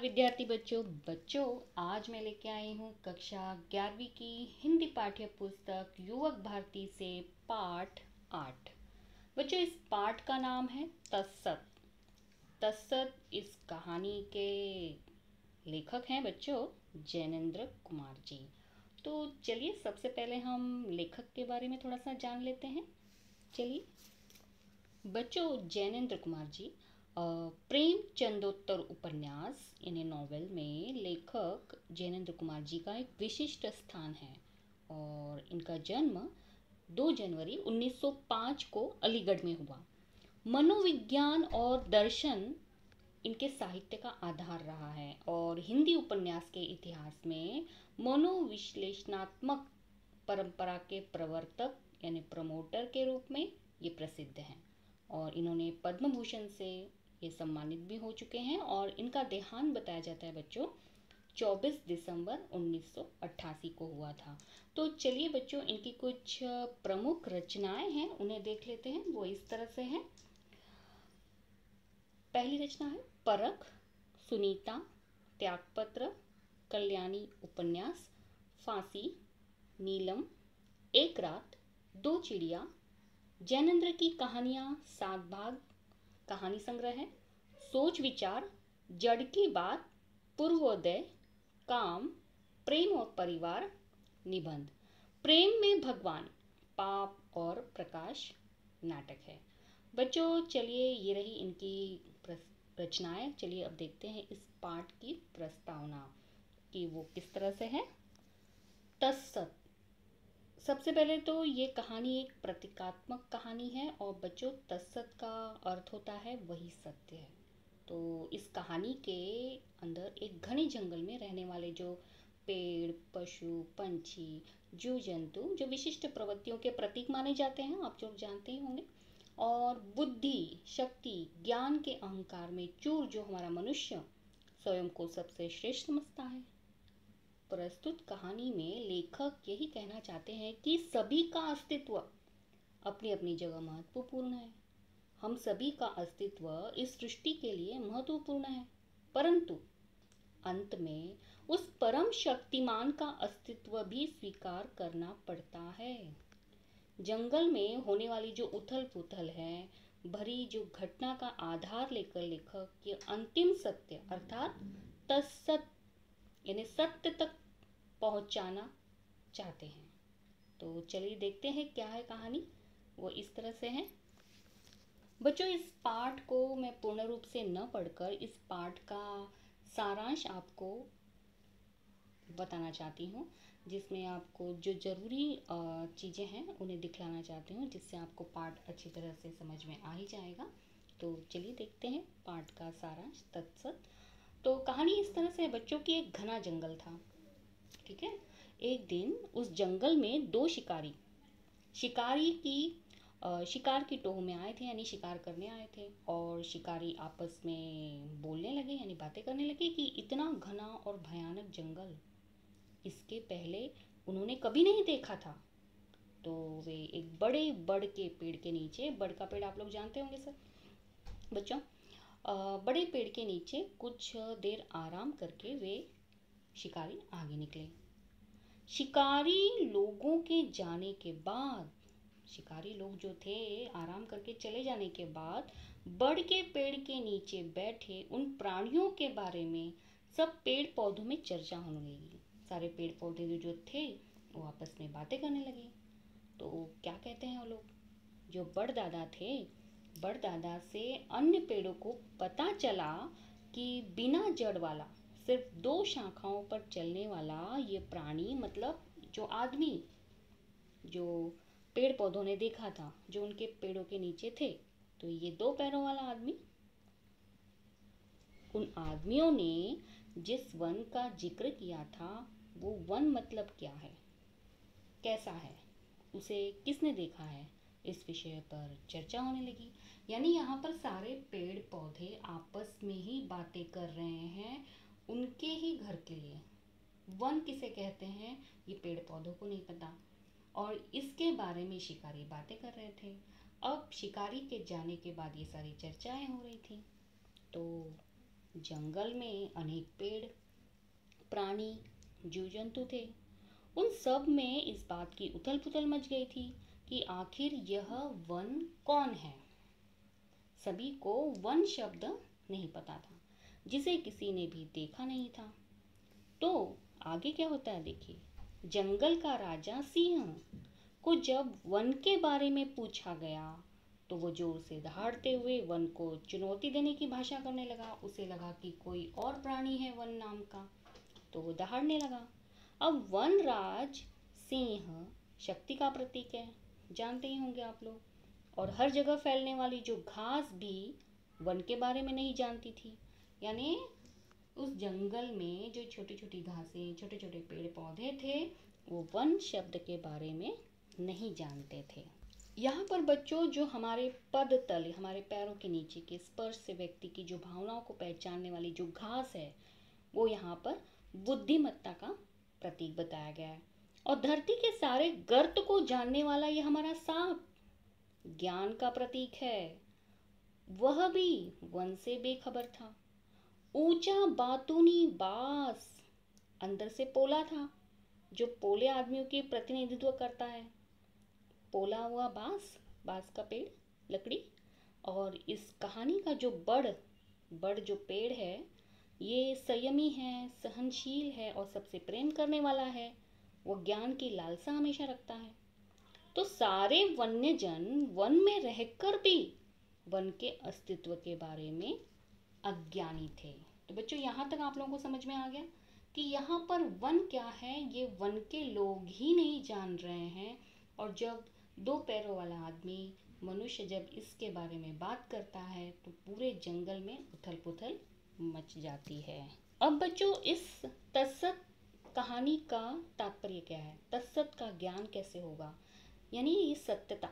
विद्यार्थी बच्चों आज मैं लेके आई हूँ कक्षा 11वीं की हिंदी पाठ्य पुस्तक युवक भारती से पाठ 8। बच्चों, इस पाठ का नाम है तत्सत। तत्सत इस कहानी के लेखक हैं बच्चों जैनेन्द्र कुमार जी। तो चलिए सबसे पहले हम लेखक के बारे में थोड़ा सा जान लेते हैं। चलिए बच्चों, जैनेन्द्र कुमार जी प्रेम चंदोत्तर उपन्यास यानी नॉवेल में लेखक जैनेन्द्र कुमार जी का एक विशिष्ट स्थान है और इनका जन्म 2 जनवरी 1905 को अलीगढ़ में हुआ। मनोविज्ञान और दर्शन इनके साहित्य का आधार रहा है और हिंदी उपन्यास के इतिहास में मनोविश्लेषणात्मक परंपरा के प्रवर्तक यानी प्रमोटर के रूप में ये प्रसिद्ध हैं और इन्होंने पद्म भूषण से ये सम्मानित भी हो चुके हैं और इनका देहांत बताया जाता है बच्चों 24 दिसंबर 1988 को हुआ था। तो चलिए बच्चों, इनकी कुछ प्रमुख रचनाएं हैं उन्हें देख लेते हैं। वो इस तरह से हैं। पहली रचना है परख, सुनीता, त्यागपत्र, कल्याणी उपन्यास, फांसी, नीलम, एक रात, 2 चिड़िया, जैनेन्द्र की कहानियाँ 7 भाग कहानी संग्रह है, सोच विचार, जड़ की बात, पूर्वोदय, काम, प्रेम और परिवार, निबंध, प्रेम में भगवान, पाप और प्रकाश नाटक है। बच्चों चलिए ये रही इनकी रचनाएं। चलिए अब देखते हैं इस पाठ की प्रस्तावना कि वो किस तरह से है। तत्सत। सबसे पहले तो ये कहानी एक प्रतीकात्मक कहानी है और बच्चों तत्सत का अर्थ होता है वही सत्य है। तो इस कहानी के अंदर एक घने जंगल में रहने वाले जो पेड़, पशु, पंछी, जीव जंतु जो विशिष्ट प्रवृत्तियों के प्रतीक माने जाते हैं, आप जो जानते ही होंगे, और बुद्धि, शक्ति, ज्ञान के अहंकार में चूर जो हमारा मनुष्य स्वयं को सबसे श्रेष्ठ समझता है। प्रस्तुत कहानी में लेखक यही कहना चाहते हैं कि सभी का अस्तित्व अपनी अपनी जगह महत्वपूर्ण है। हम सभी का अस्तित्व इस सृष्टि के लिए महत्वपूर्ण है, परंतु अंत में उस परम शक्तिमान का अस्तित्व भी स्वीकार करना पड़ता है। जंगल में होने वाली जो उथल पुथल है भरी जो घटना का आधार लेकर लेखक ये अंतिम सत्य अर्थात तत्सत यानी सत्य तक पहुंचाना चाहते हैं। तो चलिए देखते हैं क्या है कहानी। वो इस तरह से है। बच्चों, इस पाठ को मैं पूर्ण रूप से न पढ़कर इस पाठ का सारांश आपको बताना चाहती हूँ, जिसमें आपको जो ज़रूरी चीज़ें हैं उन्हें दिखलाना चाहती हूँ, जिससे आपको पाठ अच्छी तरह से समझ में आ ही जाएगा। तो चलिए देखते हैं पाठ का सारांश तत्सत। तो कहानी इस तरह से है बच्चों की एक घना जंगल था। ठीक है। एक दिन उस जंगल में 2 शिकारी शिकार की टोह में आए थे, यानी शिकार करने आए थे और शिकारी आपस में बोलने लगे यानी बातें करने लगे कि इतना घना और भयानक जंगल इसके पहले उन्होंने कभी नहीं देखा था। तो वे एक बड़े बड़ के पेड़ के नीचे, बड़ का पेड़ आप लोग जानते होंगे सर बच्चों, बड़े पेड़ के नीचे कुछ देर आराम करके वे शिकारी आगे निकले। शिकारी लोगों के जाने के बाद, शिकारी लोग जो थे आराम करके चले जाने के बाद बड़ के पेड़ के नीचे बैठे उन प्राणियों के बारे में सब पेड़ पौधों में चर्चा होने लगी। सारे पेड़ पौधे जो थे वो आपस में बातें करने लगे। तो क्या कहते हैं वो लोग, जो बड़ दादा थे, बड़ दादा से अन्य पेड़ों को पता चला कि बिना जड़ वाला सिर्फ 2 शाखाओं पर चलने वाला ये प्राणी, मतलब जो आदमी जो पेड़ पौधों ने देखा था जो उनके पेड़ों के नीचे थे, तो ये 2 पैरों वाला आदमी, उन आदमियों ने जिस वन का जिक्र किया था वो वन मतलब क्या है, कैसा है, उसे किसने देखा है, इस विषय पर चर्चा होने लगी। यानी यहाँ पर सारे पेड़ पौधे आपस में ही बातें कर रहे हैं उनके ही घर के लिए। वन किसे कहते हैं ये पेड़ पौधों को नहीं पता और इसके बारे में शिकारी बातें कर रहे थे। अब शिकारी के जाने के बाद ये सारी चर्चाएं हो रही थी। तो जंगल में अनेक पेड़, प्राणी, जीव जंतु थे। उन सब में इस बात की उथल पुथल मच गई थी कि आखिर यह वन कौन है। सभी को वन शब्द नहीं पता था, जिसे किसी ने भी देखा नहीं था। तो आगे क्या होता है देखिए। जंगल का राजा सिंह को जब वन के बारे में पूछा गया तो वो जोर से दहाड़ते हुए वन को चुनौती देने की भाषा करने लगा। उसे लगा कि कोई और प्राणी है वन नाम का, तो वो दहाड़ने लगा। अब वनराज सिंह शक्ति का प्रतीक है, जानते ही होंगे आप लोग। और हर जगह फैलने वाली जो घास भी वन के बारे में नहीं जानती थी। यानी उस जंगल में जो छोटी छोटी घासें, छोटे छोटे पेड़ पौधे थे, वो वन शब्द के बारे में नहीं जानते थे। यहाँ पर बच्चों, जो हमारे पद तल, हमारे पैरों के नीचे के स्पर्श से व्यक्ति की जो भावनाओं को पहचानने वाली जो घास है, वो यहाँ पर बुद्धिमत्ता का प्रतीक बताया गया है। और धरती के सारे गर्त को जानने वाला ये हमारा सांप ज्ञान का प्रतीक है। वह भी वन से बेखबर था। ऊंचा बातूनी बांस अंदर से पोला था, जो पोले आदमियों की प्रतिनिधित्व करता है। पोला हुआ बांस, बांस का पेड़, लकड़ी। और इस कहानी का जो बड़ जो पेड़ है, ये संयमी है, सहनशील है और सबसे प्रेम करने वाला है। वो ज्ञान की लालसा हमेशा रखता है। तो सारे वन्यजन वन में रहकर भी वन के अस्तित्व के बारे में अज्ञानी थे। तो बच्चों, यहाँ तक आप लोगों को समझ में आ गया कि यहाँ पर वन क्या है, ये वन के लोग ही नहीं जान रहे हैं। और जब दो पैरों वाला आदमी, मनुष्य, जब इसके बारे में बात करता है तो पूरे जंगल में उथल पुथल मच जाती है। अब बच्चों, इस तत्सत कहानी का तात्पर्य क्या है? तत्सत का ज्ञान कैसे होगा? यानी ये सत्यता,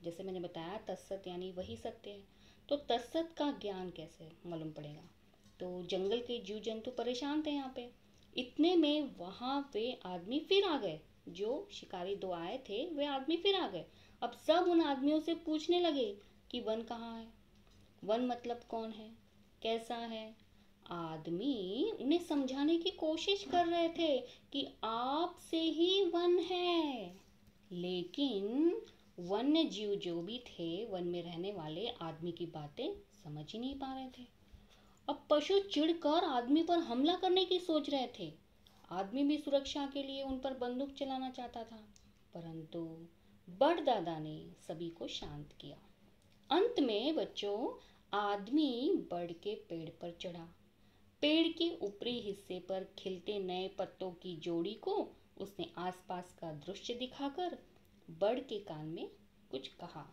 जैसे मैंने बताया तत्सत यानी वही सत्य है। तो तत्सत का ज्ञान कैसे मालूम पड़ेगा? तो जंगल के जीव जंतु परेशान थे यहाँ पे। इतने में वहाँ पे आदमी फिर आ गए। जो शिकारी दो आए थे, वे आदमी फिर आ गए। अब सब उन आदमियों से पूछने लगे कि वन कहाँ है, वन मतलब कौन है, कैसा है। आदमी उन्हें समझाने की कोशिश कर रहे थे कि आपसे ही वन है। लेकिन वन्य जीव जो भी थे, वन में रहने वाले, आदमी की बातें समझ ही नहीं पा रहे थे। अब पशु चिढ़कर आदमी पर हमला करने की सोच रहे थे। आदमी भी सुरक्षा के लिए उन पर बंदूक चलाना चाहता था, परंतु बड़दादा ने सभी को शांत किया। अंत में बच्चों, आदमी बड़ के पेड़ पर चढ़ा। पेड़ के ऊपरी हिस्से पर खिलते नए पत्तों की जोड़ी को उसने आसपास का दृश्य दिखाकर बड़ के कान में कुछ कहा।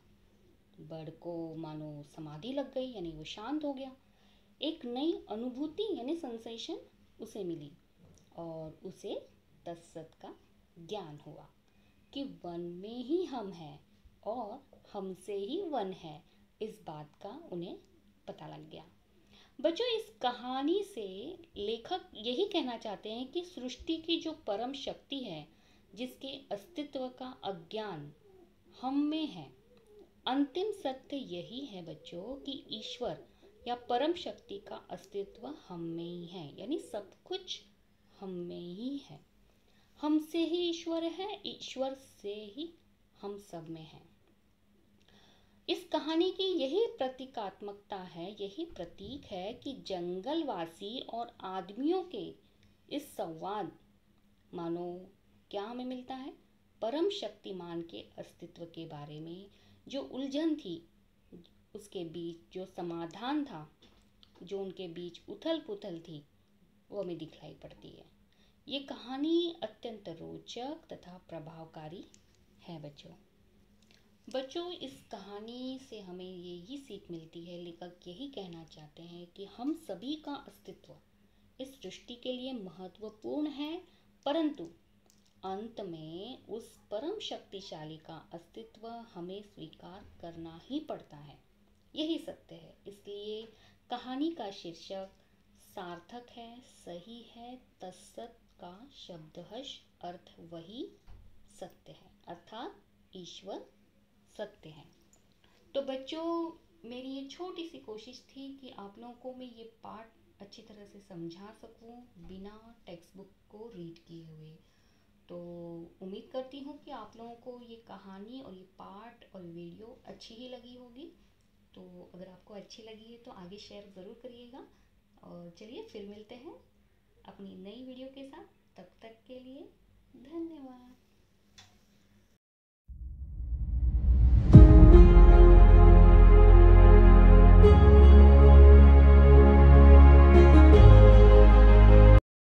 बड़ को मानो समाधि लग गई, यानी वो शांत हो गया। एक नई अनुभूति यानी सेंसेशन उसे मिली और उसे तत्सत का ज्ञान हुआ कि वन में ही हम हैं और हमसे ही वन है। इस बात का उन्हें पता लग गया। बच्चों, इस कहानी से लेखक यही कहना चाहते हैं कि सृष्टि की जो परम शक्ति है, जिसके अस्तित्व का अज्ञान हम में है, अंतिम सत्य यही है बच्चों कि ईश्वर या परम शक्ति का अस्तित्व हम में ही है। यानी सब कुछ हम में ही है। हमसे ही ईश्वर है, ईश्वर से ही हम सब में हैं। इस कहानी की यही प्रतीकात्मकता है, यही प्रतीक है कि जंगलवासी और आदमियों के इस संवाद, मानो क्या हमें मिलता है? परम शक्तिमान के अस्तित्व के बारे में जो उलझन थी, उसके बीच जो समाधान था, जो उनके बीच उथल पुथल थी, वो हमें दिखलाई पड़ती है। ये कहानी अत्यंत रोचक तथा प्रभावकारी है बच्चों, इस कहानी से हमें यही सीख मिलती है, लेखक यही कहना चाहते हैं कि हम सभी का अस्तित्व इस सृष्टि के लिए महत्वपूर्ण है, परंतु अंत में उस परम शक्तिशाली का अस्तित्व हमें स्वीकार करना ही पड़ता है। यही सत्य है। इसलिए कहानी का शीर्षक सार्थक है, सही है। तत्सत का शब्दश अर्थ वही सत्य है, अर्थात ईश्वर सत्य है। तो बच्चों, मेरी ये छोटी सी कोशिश थी कि आप लोगों को मैं ये पाठ अच्छी तरह से समझा सकूं बिना टेक्स्ट बुक को रीड किए हुए। तो उम्मीद करती हूँ कि आप लोगों को ये कहानी और ये पार्ट और वीडियो अच्छी ही लगी होगी। तो अगर आपको अच्छी लगी है तो आगे शेयर ज़रूर करिएगा। और चलिए फिर मिलते हैं अपनी नई वीडियो के साथ। तब तक के लिए धन्यवाद।